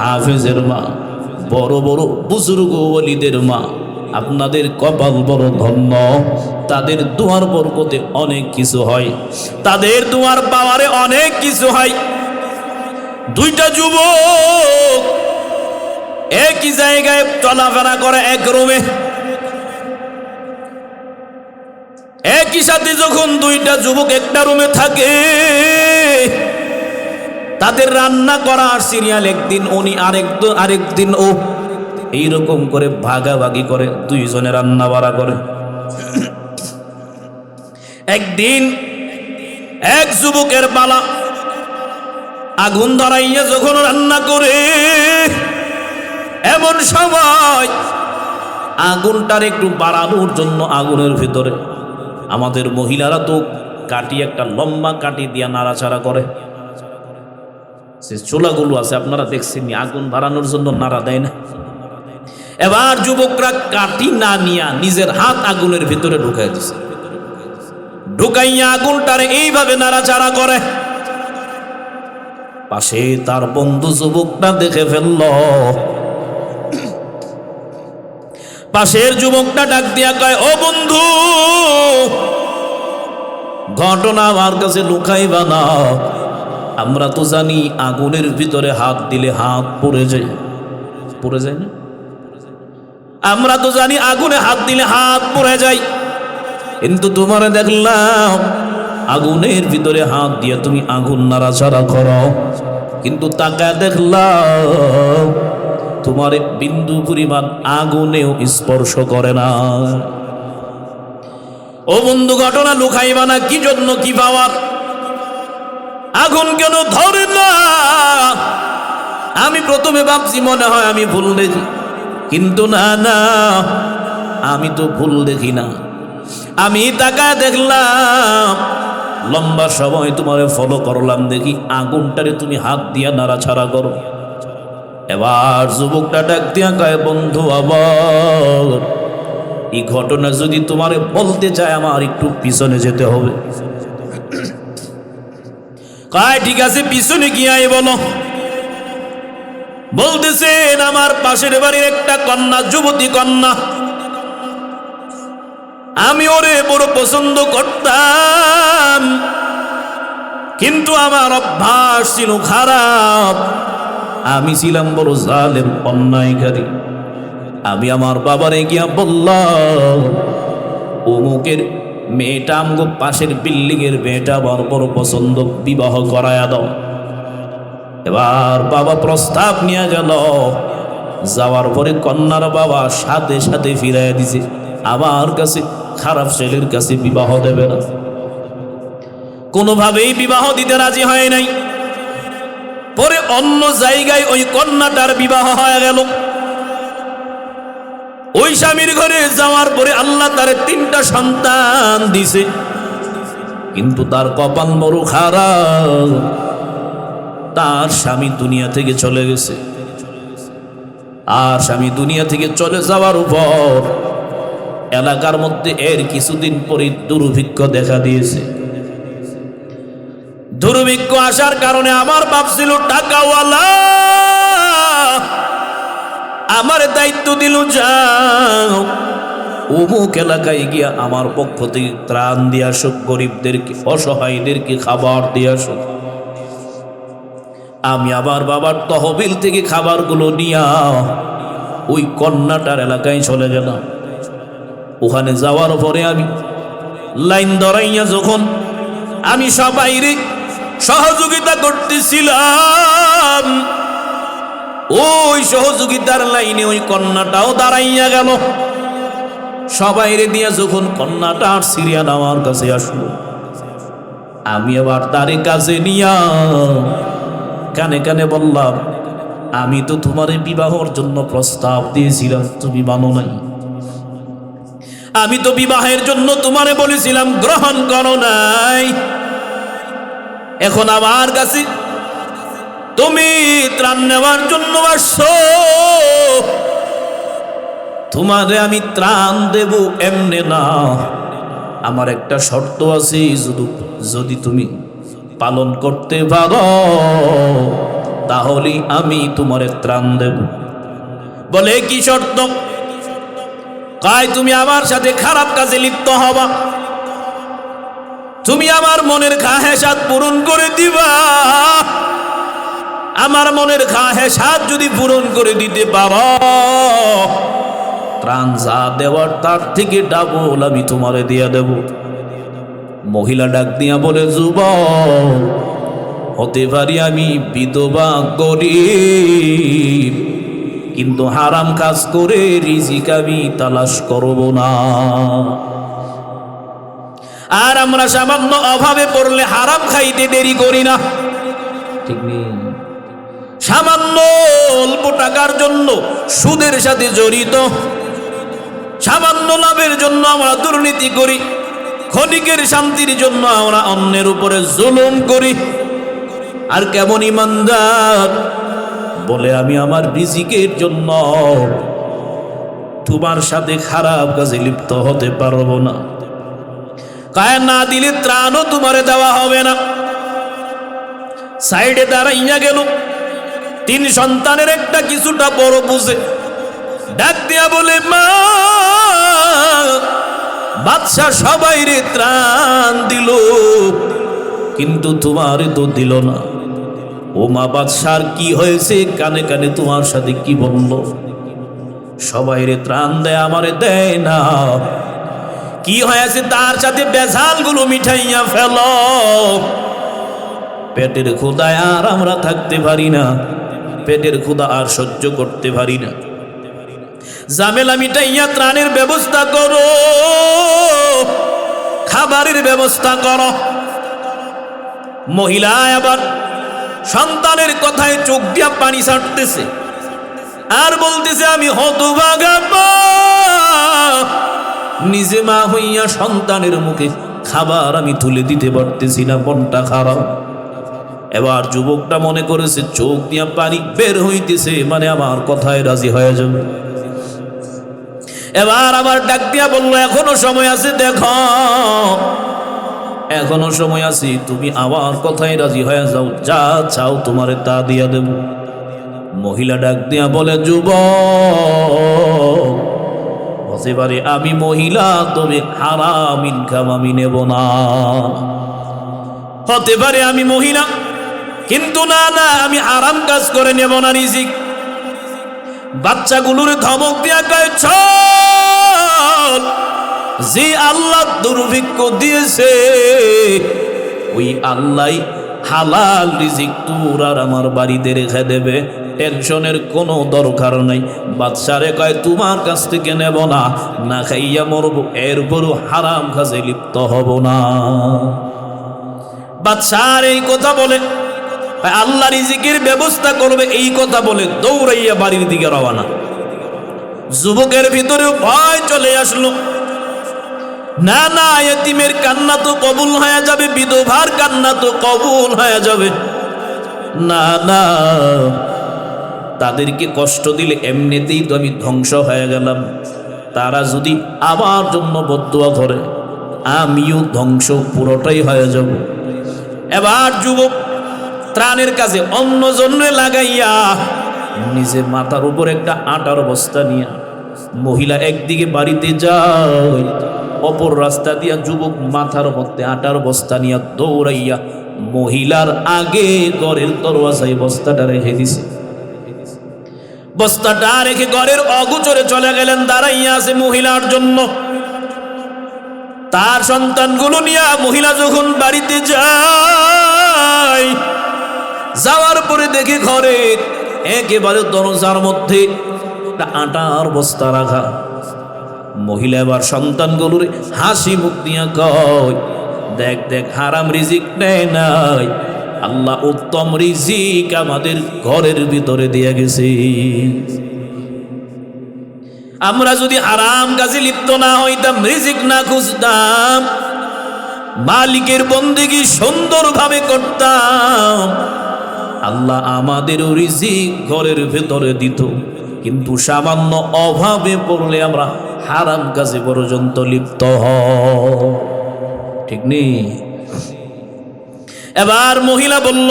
হাফেজের মা, বড় বড় বুজুর্গ ওলিদের মা। আপনাদের কপাল বড় ধন্য। তাদের দুয়ার বরকতে অনেক কিছু হয়, তাদের দুয়ার পাওয়ারে অনেক কিছু হয়। দুইটা যুবক একই জায়গায় চলাফেরা করে, এক রুমে একই সাথে। যখন দুইটা যুবক একটা রুমে থাকে, তাদের রান্না করা সিরিয়াল একদিন উনি, আরেকদিন ও, এইরকম করে ভাগাভাগি করে দুইজনে রান্না বাড়া করে। একদিন এক যুবকের পালা, আগুন ধরাইয়া যখন রান্না করে, এমন সময় আগুনটার একটু বাড়ানোর জন্য আগুনের ভিতরে আমাদের মহিলারা তো কাটি, একটা লম্বা কাটি দিয়া নাড়াচাড়া করে। সে চুলাগুলো আছে, আপনারা দেখছেন, আগুন বাড়ানোর জন্য নাড়া দেয় না। এবার যুবকরা কাটি না নিয়া নিজের হাত আগুনের ভিতরে ঢুকাই দিছে, ঢুকাইয়া আগুনটারে এইভাবে নাড়াচাড়া করে। পাশে তার বন্ধু যুবকটা দেখে ফেলল। পাশের যুবকটা ডাক দিয়া কয়, ও বন্ধু, ঘটনা আমার কাছে লুকাইবা না। আমরা তো জানি আগুনের ভিতরে হাত দিলে হাত পড়ে যায়, পড়ে যায় না? আমরা তো জানি আগুনে হাত দিলে হাত পড়ে যায়, কিন্তু তোমারে দেখলাম আগুনের ভিতরে হাত দিয়ে তুমি আগুন নাড়াচাড়া করো, কিন্তু তাকায় দেখলাম তোমার বিন্দু পরিমাণ আগুনেও স্পর্শ করে না। ও বন্ধু, ঘটনা লুকাইবা না। কি জন্য, কি পাওয়ার? আগুন কেন ধরে না? আমি প্রথমে ভাবছি মনে হয় আমি ভুল দেখি, কিন্তু না না, আমি তো ভুল দেখি না। আমি তাকায় দেখলাম লম্বা সময় তোমারে ফলো করলাম, দেখি আগুনটারে তুমি হাত দিয়া নাড়াছাড়া করো। এবার যুবকটা ডাক দিয়া কয়, বন্ধু, আবার এই ঘটনা যদি তোমারে বলতে চায় আমার একটু পিছনে যেতে হবে। কয় ঠিক আছে, পিছনে গিয়ে বলো। বলতেছেন, আমার পাশের বাড়ির একটা কন্যা, যুবতী কন্যা, আমি ওরে বড় পছন্দ করতাম, কিন্তু আমার অভ্যাস ছিল খারাপ। আমি ছিলাম বড় জালেম, অন্যায়কারী। আমি আমার বাবারে গিয়া বললাম, অমুকের মেয়েটা, আমগো পাশের বিল্ডিং এর মেয়েটা আমার বড় পছন্দ, বিবাহ করায়া দাও। এবার বাবা প্রস্তাব নিয়ে গেল। যাওয়ার পরে কন্যার বাবা সাথে সাথে ফিরাইয়া দিছে, আমার কাছে খারাপ ছেলের কাছে বিবাহ দেবে না। কোনোভাবেই বিবাহ দিতে রাজি হয় নাই। পরে অন্য জায়গায় ওই কন্যাটার বিবাহ হয়ে গেল। ওই স্বামীর ঘরে যাওয়ার পরে আল্লাহ তারে 3টা সন্তান দিছে, কিন্তু তার কপাল বড় খারাপ। তার স্বামী দুনিয়া থেকে চলে গেছে। আর স্বামী দুনিয়া থেকে চলে যাওয়ার উপর এলাকার মধ্যে এর কিছুদিন পরে দুর্ভিক্ষ দেখা দিয়েছে। দুর্ভিক্ষ আসার কারণে আমার বাপ ছিল টাকাওয়ালা, আমার দায়িত্ব দিল, যাও অমুক এলাকায় গিয়া আমার পক্ষ থেকে ত্রাণ দিয়ে আসো, গরিবদেরকে, অসহায়দেরকে খাবার দিয়ে আসো। আমি আবার বাবার তহবিল থেকে খাবারগুলো নিয়া ওই কন্যাটার এলাকায় চলে গেলাম। ওখানে যাওয়ার পরে আমি লাইন ধরাইয়া যখন আমি সবাইরে সহযোগিতা করতেছিলাম, ওই সহযোগিতার লাইনে ওই কন্যাটাও দাঁড়াইয়া গেল। সবাইরে দিয়া যখন কন্যাটার সিরিয়াল আমার কাছে আসলো, আমি আবার তারে কাছে নিয়া কানে কানে বললাম, আমি তো তোমারে বিবাহর জন্য প্রস্তাব দিয়েছিলাম, তুমি মানো নাই। আমি তো বিবাহের জন্য তোমারে বলেছিলাম, গ্রহণ করো নাই। এখন আমার কাছে তুমি ত্রাণ নেওয়ার জন্য আসছো। তোমারে আমি ত্রাণ দেব এমনে না, আমার একটা শর্ত আছে, যদি তুমি পালন করতে পারো তাহলে আমি তোমারে ত্রাণ দেব। বলে কি শর্ত? কয় তুমি আমার সাথে খারাপ কাজে লিপ্ত হবা, তুমি আমার মনের খাহেসাত পূরণ করে দিবা। আমার মনের খাহেসাত যদি পূরণ করে দিতে পারো, ত্রাণ যা দেওয়ার তার থেকে ডাবল আমি তোমারে দিয়ে দেব। মহিলা ডাক দিয়া বলে, যুবক, হতে পারি আমি বিধবা গরিব, কিন্তু হারাম কাজ করে রিজিক আমি তালাশ করব না। আর আমরা সামান্য অভাবে পড়লে হারাম খাইতে দেরি করি না, ঠিক নেই? সামান্য অল্প টাকার জন্য সুদের সাথে জড়িত, সামান্য লাভের জন্য আমরা দুর্নীতি করি, ক্ষণিকের শান্তির জন্য আমরা অন্যের উপরে জুলুম করি। আর কেমন ইমানদার বলে, আমি আমার রিজিকের জন্য তোমার সাথে খারাপ কাজে লিপ্ত হতে পারবো না। কায় না দিলে ত্রাণও তোমারে দেওয়া হবে না। সাইডে দাঁড়াইয়া গেল, 3 সন্তানের একটা কিছুটা বড় বুঝে ডাক দিয়া বলে, মা, বাদশা সবাইরে ত্রাণ দিল, কিন্তু তোমারে তো দিল না। ও মা, বাদশার কি হয়েছে? কানে কানে তোমার সাথে কি বললো? সবাইরে ত্রাণ দেয়, আমারে দেয় না। কি হয়েছে? তার সাথে বেজালগুলো মিঠাইয়া ফেল। পেটের ক্ষুধায় আর আমরা থাকতে পারি না, পেটের ক্ষুধা আর সহ্য করতে পারি না। ঝামেলা মিটাইয়া ত্রাণের ব্যবস্থা করো, খাবারের ব্যবস্থা করো। মহিলা আবার সন্তানের কথায় চোখ দিয়া পানি ছাড়তেছে আর বলতেছে, আমি হতভাগা মা, নিজে মা হইয়া সন্তানের মুখে খাবার আমি তুলে দিতে পারতেছি না, মনটা খারাপ। এবার যুবকটা মনে করেছে চোখ দিয়া পানি বের হইতেছে মানে আমার কথায় রাজি হয়ে যাবে। এবার আবার ডাক দিয়া বললো, এখনো সময় আছে, দেখো এখনো সময় আছে, তুমি আমার কথায় রাজি হয়ে যাও, যা চাও তোমারে তা দিয়া দেব। মহিলা ডাক দিয়া বলে, যুবক, হতে পারে আমি মহিলা, তবে হারাম ইনকাম আমি নেব না। হতে পারে আমি মহিলা, কিন্তু না না, আমি হারাম কাজ করে নেব না রিজিক। বাচ্চাগুলোর ধমক দিয়া কয়, চল, যে আল্লাহ দুর্ভিক্ষ দিয়েছে ওই আল্লাহ হালাল রিজিক তোর আর আমার বাড়িতে রেখে দেবে, টেনশনের কোনো দরকার নাই। বাদশারে কয়, তোমার কাছ থেকে নেব না, না খাইয়া মরবো, এরপরও হারাম কাজে লিপ্ত হব না। বাদশার এই কথা বলে, আল্লাহ রিজিকের ব্যবস্থা করবে এই কথা বলে দৌড়াইয়া বাড়ির দিকে রওনা। যুবকের ভিতরে ভয় চলে আসলো, না না, এতিমের কান্না তো কবুল হয়ে যাবে, বিধবার কান্না তো কবুল হয়ে যাবে, না না, তাদেরকে কষ্ট দিলে এমনিতেই তো আমি ধ্বংস হয়ে গেলাম, তারা যদি আমার জন্য বদদুয়া করে আমিও ধ্বংস পুরোটাই হয়ে যাব। এবার যুবক ত্রাণের কাজে অন্য জন্যে লাগাইয়া নিজে মাথার উপর একটা আটার বস্তা নিয়ে মহিলা একদিকে বাড়িতে যায়, অপর রাস্তা দিয়া যুবক মাথার মধ্যে আটার বস্তা নিয়ে দৌড়াইয়া মহিলার আগে ঘরের দরওয়াজায় বস্তাটা রেখে দিছে। বস্তাটা রেখে ঘরের অগোচরে চলে গেলেন, দাঁড়াইয়া আছে মহিলার জন্য। তার সন্তানগুলো নিয়ে মহিলা যখন বাড়িতে যায়, যাওয়ার পরে দেখে ঘরে একেবারে দরজার মধ্যে একটা আটার বস্তা রাখা। মহিলা এবার সন্তানগুলোর হাসি মুখ দিয়া কয়, দেখ দেখ, হারাম রিজিক নেয় নাই, আল্লাহ উত্তম রিজিক আমাদের ঘরের ভিতরে দিয়ে গেছে। আমরা যদি হারাম কাজে লিপ্ত না হইতাম, রিজিক না খুঁজতাম, মালিকের বন্দেগী সুন্দরভাবে করতাম, আল্লাহ আমাদের রিজিক ঘরের ভেতরে দিত। কিন্তু সামান্য অভাবে পড়লে আমরা হারাম কাজে পর্যন্ত লিপ্ত হই, ঠিক নেই? এবার মহিলা বলল,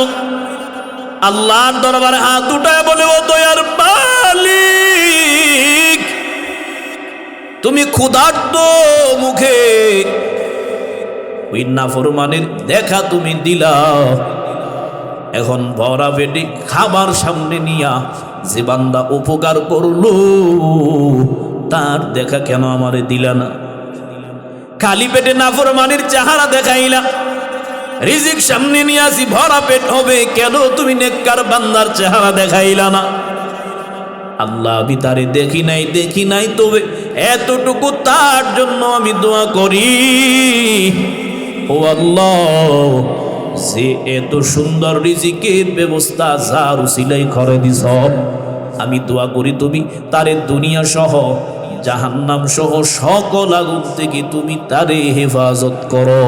আল্লাহর দরবারে হাত উঠায় বলে, ও দয়ার মালিক, তুমি ক্ষুধার্ত মুখে ওই নাফরমানের দেখা তুমি দিলা, এখন ভরা পেটে খাবার সামনে নিয়া যে বান্দা উপকার করলো তার দেখা কেন আমারে দিলা না? খালি পেটে নাফরমানের চেহারা দেখাইলা, রিজিক সামনে নিয়ে আসি, ভরা পেট হবে, কেন তুমি নেককার বান্দার চেহারা দেখাইলা না? আল্লাহ, আমি তারে দেখি নাই, তবে এতটুকু তার জন্য আমি দোয়া করি, ও আল্লাহ, যে এত সুন্দর রিজিকের ব্যবস্থা যার উসিলাই করে দিছ, আমি দোয়া করি তুমি তারে দুনিয়া সহ জাহান্নাম সহ সকল আগুন থেকে তুমি তারে হেফাজত করো।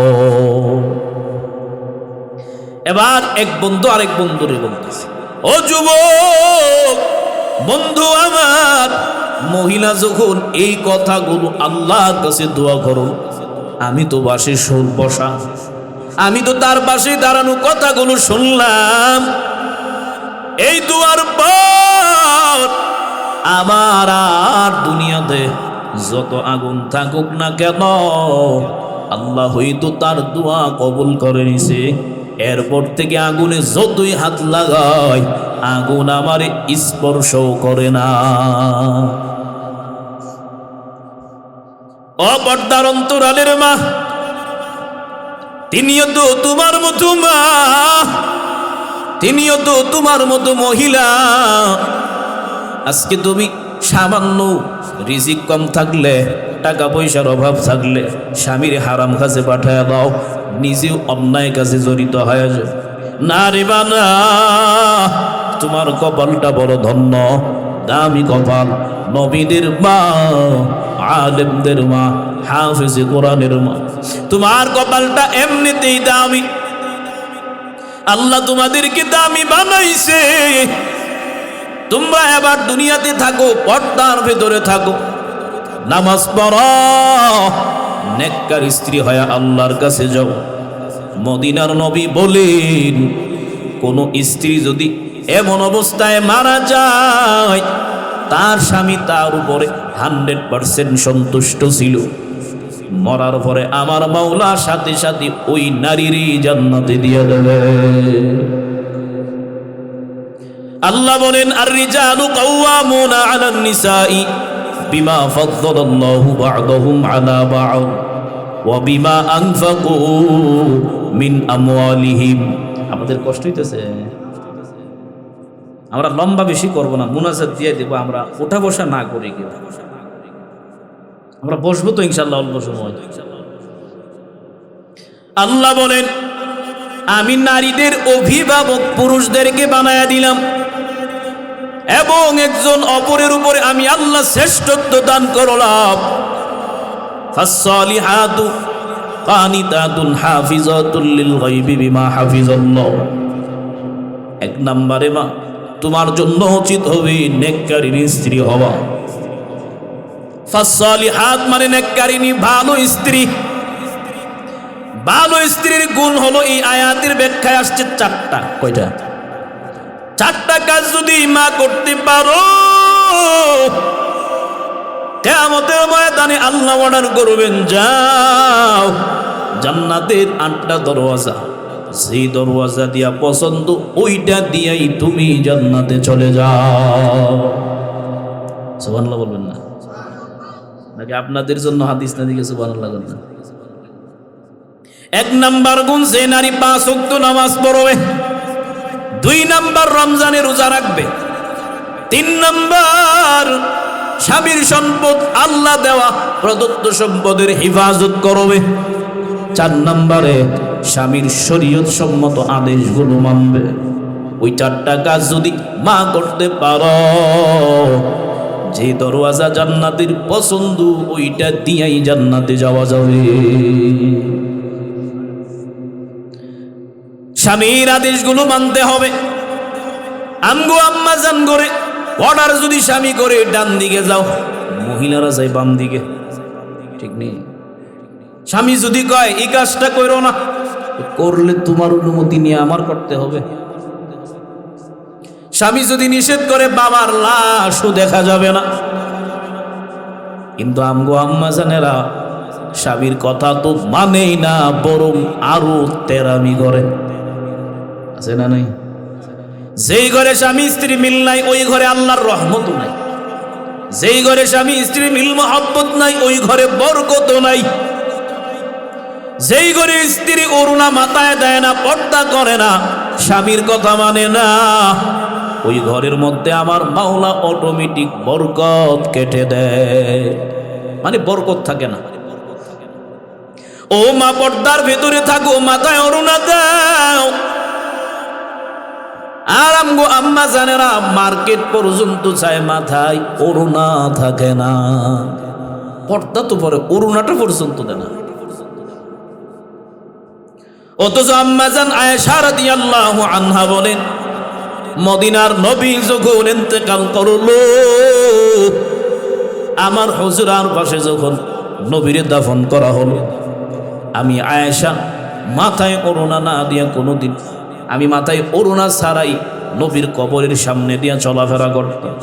এবার এক বন্ধু আরেক বন্ধুরে বলতেছে, ও যুবক বন্ধু আমার, মহিলা যখন এই কথাগুলো আল্লাহর কাছে দোয়া করো, আমি তো বাসে সুর বসা, আমি তো তার পাশে দাঁড়ানো কথাগুলো শুনলাম, এই দোয়ার পর আমার আর দুনিয়াতে যত আগুন থাকুক না কেন, আল্লাহ হয়তো তার দোয়া কবুল করে নিছে। এরপর থেকে আগুনে যতই হাত লাগায়, আগুন আমারে স্পর্শও করে না। অপর্দার অন্তরালের মা, তিনিও তো তোমার মতো মা, তিনিও তো তোমার মতো মহিলা। আজকে তুমি সামান্য রিজিক কম থাকলে, টাকা পয়সার অভাব থাকলে স্বামীর হারাম কাজে পাঠায় দাও, নিজেও অন্যায় কাজে জড়িত হয়ে যায়। না রে বানা, তোমার কপালটা বড় ধন্য, দামি কপাল, নবীদের মা, আলেমদের মা, হাফেজে কোরআনের মা, তোমার কপালটা এমনিতেই দামি। আল্লাহ তোমাদেরকে দামি বানাইছে। তোমরা এবার দুনিয়াতে থাকো, পর্দার ভেতরে থাকো, নামাজ পড়ো, নেককার স্ত্রী হয়ে আল্লাহর কাছে যাও। মদিনার নবী বলেন, কোন স্ত্রী যদি এমন অবস্থায় মারা যায়, তার স্বামী তার উপরে 100% সন্তুষ্ট ছিল, মরার পরে আমার মাওলা সাথে সাথে ওই নারীরই জান্নাতে দিয়ে দেবে। আল্লাহ বলেন, আর রিজালু কাওয়ামুনা আলান নিসাই বিমা ফাদ্দালাল্লাহু বা'দাহুম আলা বা'দ ওয়া বিমা আনফাকু মিন আমওয়ালিহিম। আমাদের কষ্ট হইতেছে, আমরা লম্বা বেশি করব না, মুনাজাত দিয়ে দেব, আমরা ওঠা বসা না করি, কেউ আমরা বসবো তো ইনশাআল্লাহ অল্প সময়। আল্লাহ বলেন, আমি নারীদের অভিভাবক পুরুষদেরকে বানায়া দিলাম, এবং একজন অপরের উপরে আমি আল্লাহ শ্রেষ্ঠত্ব দান করলাম। ফাসসালিহাতু কানিতাতুন হাফিজাতুল লিল গায়বি বিমা হাফিজাল্লাহ। এক নম্বরে মা, তোমার জন্য উচিত হবে নেককারিনী স্ত্রী হওয়া। ফাসসালিহাত মানে নেককারিনী, ভালো স্ত্রী। ভালো স্ত্রীর গুণ হলো, এই আয়াতের ব্যাখ্যায় আসছে 4টা। কয়টা? 4টা কাজ যদি মা করতে পারো, কিয়ামতের ময়দানে আল্লাহ অর্ডার করবেন, যাও জান্নাতের 8টা দরওয়াজা, সেই দরওয়াজা দিয়া পছন্দ ওইটা দিয়াই তুমি জান্নাতে চলে যাও। সুবহানাল্লাহ বলবেন না? নাকি আপনাদের জন্য হাদিস না দিকে সুবহানাল্লাহ বলবেন? 1 নাম্বার গুণ, যে নারী 5 ওয়াক্ত নামাজ পড়বে। 2 নাম্বার, রমজানে রোজা রাখবে। 3 নাম্বার, স্বামীর সম্পদ আল্লাহ দেওয়া প্রদত্ত সম্পদের হেফাজত করবে। 4 নাম্বারে স্বামীর শরীয়ত সম্মত আদেশগুলো মানবে। ওই 4টা কাজ যদি মা করতে পারো, যে দরওয়াজা জান্নাতের পছন্দ ওইটা দিয়েই জান্নাতে যাওয়া যাবে। স্বামীর আদেশগুলো মানতে হবে। আমগো আম্মা জান করে অর্ডার যদি স্বামী করে ডান দিকে যাও, মহিলারা যায় বাম দিকে, ঠিক নেই। স্বামী যদি কয় এই কাজটা করো না, করলে তোমার অনুমতি নিয়ে আমার করতে হবে। স্বামী যদি নিষেধ করে বাবার লাশও দেখা যাবে না। কিন্তু আমগো আম্মা জানেরা স্বামীর কথা তো মানেই না, বরং আরো তেরামি করে, আছে না নাই? যেই ঘরে স্বামী স্ত্রী মিল নাই ওই ঘরে আল্লাহর রহমত নাই। যেই ঘরে স্বামী স্ত্রী মিল মহব্বত নাই ওই ঘরে বরকত নাই। যেই ঘরে স্ত্রী অরুণা মাথায় দেয় না, পর্দা করে না, স্বামীর কথা মানে না, ওই ঘরের মধ্যে আমার মাওলা অটোমেটিক বরকত কেটে দেয়, মানে বরকত থাকে না। ও মা, পর্দার ভেতরে থাকো, মাথায় অরুণা দাও। আর আমগো আম্মা জানেরা মার্কেট পর্যন্ত চায়, মাথায় অরুণা থাকে না। পর্দা তো পরে, অরুণাটা পর্যন্ত দেয় না। অথচ আম্মা জান আয়েশা রাদিয়াল্লাহু আনহা বলেন, মদিনার নবী যখন ইন্তেকাল করলো, আমার হুজরার পাশে যখন নবীরে দাফন করা হলো, আমি আয়েশা মাথায় অরুণা না দিয়া কোনোদিন, আমি মাথায় অরুণা ছাড়াই নবীর কবরের সামনে দিয়া চলাফেরা করতাম।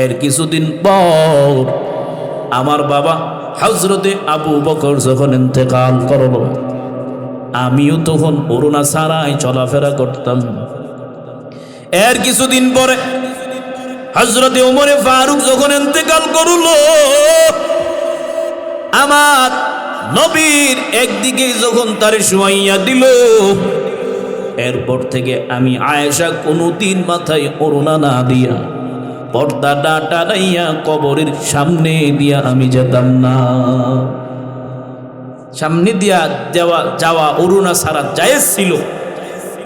এর কিছুদিন পর আমার বাবা হযরতে আবু বকর যখন ইন্তেকাল করলো, আমিও তখন অরুণা ছাড়াই চলাফেরা করতাম। এর কিছুদিন পরে হযরতে ওমরে ফারুক যখন ইন্তেকাল করলো, আমার নবীর একদিকে যখন তার শুয়াইয়া দিল, এরপর থেকে আমি আয়েশা কোনোদিন মাথায় অরুণা না দিয়া পর্দাটা টানাইয়া কবরের সামনে দিয়া আমি যেতাম না। সামনে দিয়া যাওয়া অরুণা ছাড়া জায়েজ ছিল,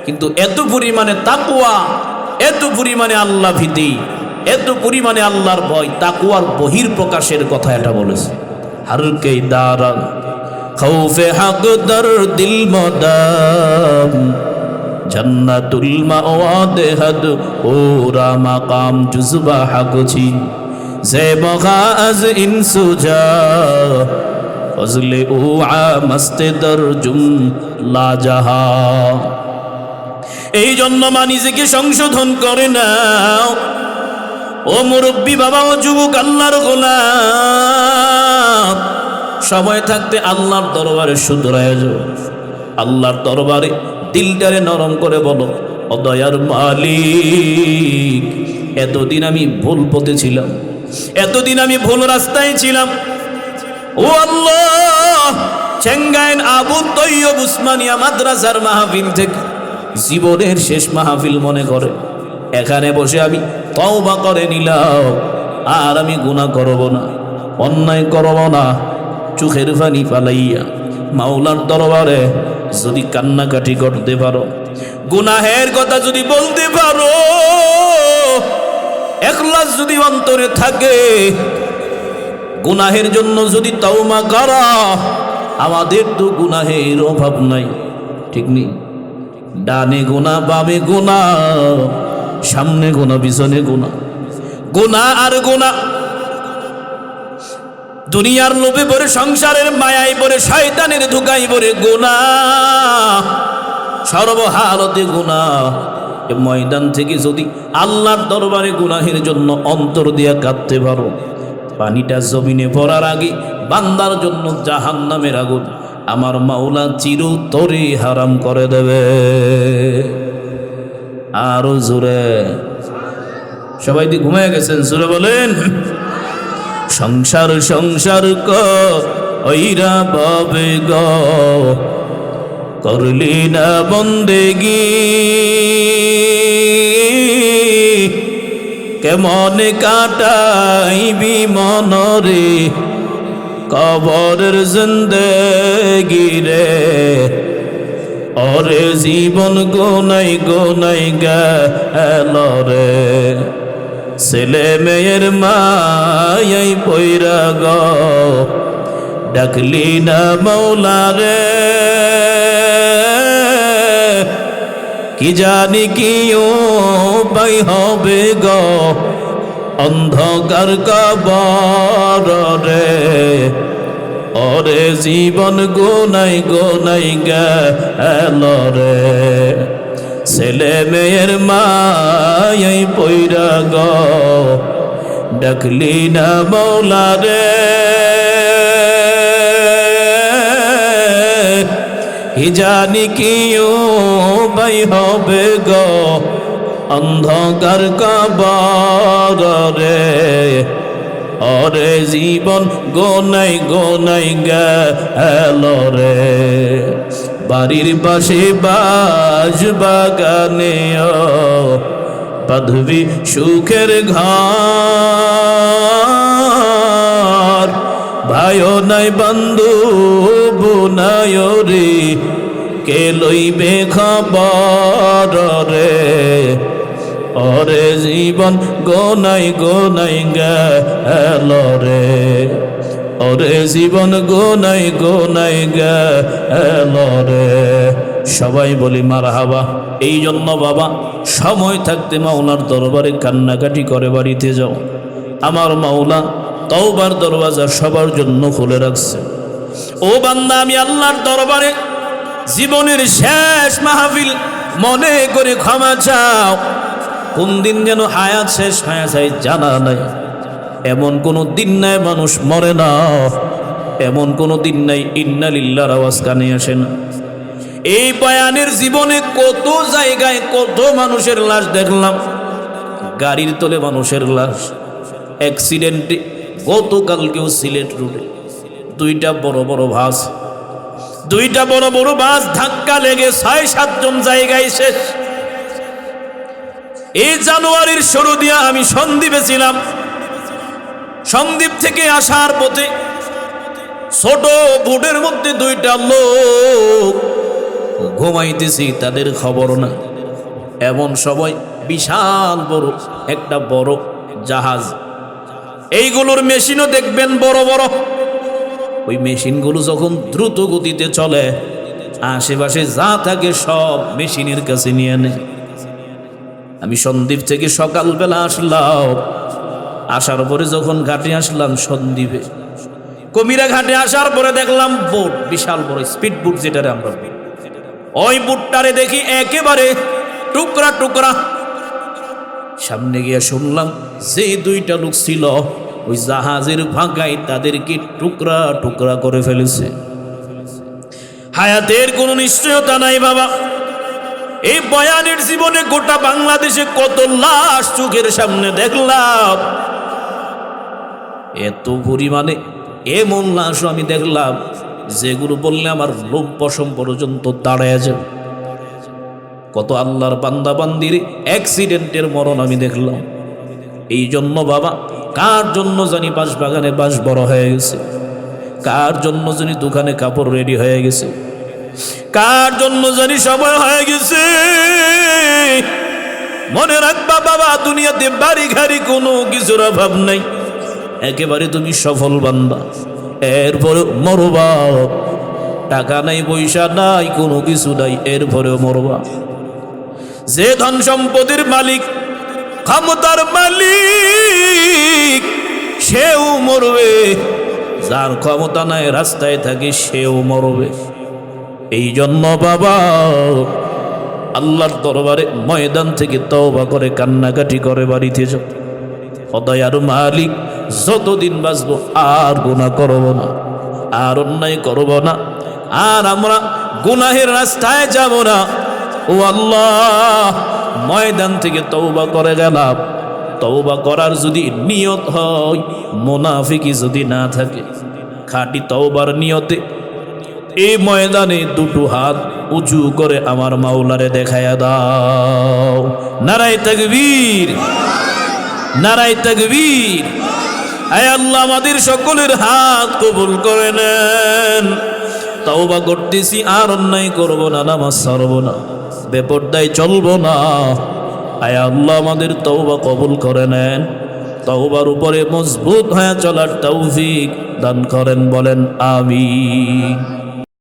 কিন্তু এত পরিমাণে তাকওয়া, এত পরিমাণে আল্লাহ ভীতি, এত পরিমাণে আল্লাহর ভয়, তাকওয়ার বহির প্রকাশের কথা এটা বলেছে। হারকে দারান খৌফে হক দর দিল মদাম জান্নাতুল মাওয়াদে হদ ওরা মাকাম জুজবা হাকছি জে মগাজ ইনসুজা ফজলে উআ মস্তে দর জুম লাজাহা। এই জন্য মা নিজেকে সংশোধন করে নাও। ও মুরব্বী বাবা, ও যুবক, আল্লাহর গোলাম, সময় থাকতে আল্লাহর দরবারে শুধরায় যাও। আল্লাহর দরবারে দিলটারে নরম করে বলো, ও দয়ার মালিক, এতদিন আমি ভুল পথে ছিলাম, এতদিন আমি ভুল রাস্তায় ছিলাম। ও আল্লাহ, চেঙ্গাইন আবু তৈয়ব উসমানিয়া মাদ্রাসার মাহফিল থেকে জীবনের শেষ মাহফিল মনে করে এখানে বসে আমি তওবা করে নিলাম, আর আমি গুনাহ করব না, অন্যায় করব না। চোখের পানি ফালাইয়া মাওলার দরবারে যদি কান্নাকাটি করতে পারো, গুনাহের কথা যদি বলতে পারো, ইখলাস যদি অন্তরে থাকে, গুনাহের জন্য যদি তওবা করো, আমাদের তো গুনাহের অভাব নাই, ঠিক নেই? ডানে গুনাহ, বামে গুনাহ, সামনে গুনাহ, পিছনে গুনাহ, গুনাহ আর গুনাহ। দুনিয়ার লোভে পড়ে, সংসারের মায়ায় পড়ে, শয়তানের ধোঁকায় পড়ে গুনাহ, সর্বহালতে গুনাহ। এই ময়দান থেকে যদি আল্লাহর দরবারে গুনাহের জন্য অন্তর দিয়া কাঁদতে পারো, পানিটা জমিনে পড়ার আগে বান্দার জন্য জাহান্নামের আগুন আমার মাওলা চিরতরে হারাম করে দেবে। আরো জোরে, সবাই দি ঘুমিয়ে গেছেন, জোরে বলেন। সংসার সংসার কইরা বাবে গ করলি না বন্দেগি, কেমন কাটাইবি মনরে কবরের জিন্দেগি রে, ওরে জীবন গোনাই গোনাই গেল রে, ছেলে মেয়ের মায়াই পয়রা গ, ডাকলি না মৌলা রে, কি জানি কি উপায় হবে গ, অন্ধকার কবর রে, ওরে জীবন গোনাই গোনাই গেল রে, ছেলে মেয়ের মায়াই পয়রা গ, ডাকলি না মৌলা রে, কি জানি কি উপায় হবে গ, অন্ধকার কবর রে, ওরে জীবন গোনাই গোনাই গেল রে, বাড়ির পাশে বাস বাগানে বাঁধবি সুখের ঘর, ভাইও নাই বন্ধু নাই রে, কে লইবে খবর রে, ওরে জীবন গোনাই গোনাই গেল রে, ওরে জীবন গোনাই গোনাই গেল রে। সবাই বলি মারহাবা। এই জন্য বাবা সময় থাকতে মাওলার দরবারে কান্নাকাটি করে বাড়িতে যাও। আমার মাওলা তওবার দরওয়াজা সবার জন্য খুলে রাখছে। ও বান্দা, আমি আল্লাহর দরবারে জীবনের শেষ মাহফিল মনে করে ক্ষমা চাও। কোন দিন যেন হায়াত শেষ হয়ে যায় জানা নাই। এমন কোনো দিন নাই মানুষ মরে না, এমন কোনো দিন নাই ইন্না লিল্লাহর আওয়াজ কানে আসে না। এই বয়ানের জীবনে কত জায়গায় কত মানুষের লাশ দেখলাম, গাড়ির তলে মানুষের লাশ, অ্যাক্সিডেন্টে। গতকালকেও সিলেট রোডে দুইটা বড় বড় বাস ধাক্কা লেগে ৬-৭ জন জায়গায় শেষ। এই জানুয়ারির শুরু দিয়া আমি সন্দ্বীপে ছিলাম। সন্দ্বীপ থেকে আসার পথে ছোট বুটের মধ্যে দুইটা লোক ঘুমাইতেছি, তাদের খবর না। এমন সময় বিশাল বড় একটা বড় জাহাজ, এইগুলোর মেশিনও দেখবেন বড় বড়। ওই মেশিনগুলো যখন দ্রুত গতিতে চলে, আশেপাশে যা থাকে সব মেশিনের কাছে নিয়ে নেয়। আমি সন্দ্বীপ থেকে সকালবেলা আসলাম, আসার পরে যখন ঘাটে আসলাম সন্দ্বীপে, কুমিরা ঘাটে আসার পরে দেখলাম বোট, বিশাল বড় স্পিড বোট যেটারে আমরা, ওই বোটটারে দেখি একেবারে টুকরা টুকরা। সামনে গিয়ে শুনলাম যে দুইটা লোক ছিল ওই জাহাজের ফাঁকায় তাদেরকে টুকরা টুকরা করে ফেলেছে। হায়াতের কোনো নিশ্চয়তা নাই বাবা। এই বয়ানের জীবনে গোটা বাংলাদেশে কত লাশ চোখের সামনে দেখলাম, এত পরিমাণে এমন লাশও আমি দেখলাম যেগুলো বললে আমার লোম পশম পর্যন্ত দাঁড়ায় যাবে। কত আল্লাহর বান্দা বান্দির অ্যাক্সিডেন্টের মরণ আমি দেখলাম। এই জন্য বাবা, কার জন্য জানি বাঁশ বাগানে বাঁশ বড় হয়ে গেছে, কার জন্য জানি দোকানে কাপড় রেডি হয়ে গেছে, কার জন্য জানি সময় হয়ে গেছে। মনে রাখবা বাবা, দুনিয়াতে বাড়ি ঘাড়ি কোনো কিছুর অভাব নাই, একেবারে তুমি সফল বান্দা। এরপরে মরবা, টাকা নাই পয়সা নাই কোনো কিছু নাই, এরপরেও মরবা। যে ধন সম্পদের মালিক, ক্ষমতার মালিক, সেও মরবে। যার ক্ষমতা নাই রাস্তায় থাকে সেও মরবে। এই জন্য বাবা, আল্লাহর দরবারে ময়দান থেকে তওবা করে কান্নাকাটি করে বাড়িতে যাও। দয়ার মালিক, যতদিন বাঁচবো আর গুনাহ করব না, আর অন্যায় করব না, আর আমরা গুনাহের রাস্তায় যাব না। ও আল্লাহ, ময়দান থেকে তওবা করে গেলাম। তওবা করার যদি নিয়ত হয়, মুনাফিকি যদি না থাকে, খাঁটি তওবার নিয়তে এই ময়দানে দুটো হাত উঁচু করে আমার মাওলারে দেখায়া দাও। নারায়ে তাকবীর, নারায়ে তাকবীর। আয় আল্লাহ, আমাদের সকলের হাত কবুল করে নেন। তওবা করতেছি, আর অন্যায় করব না, নামাজ ছাড়ব না, বেপরদায় চলব না। আয় আল্লাহ আমাদের তওবা কবুল করে নেন, তওবার উপরে মজবুত হয়ে চলার তৌফিক দান করেন, বলেন আমিন।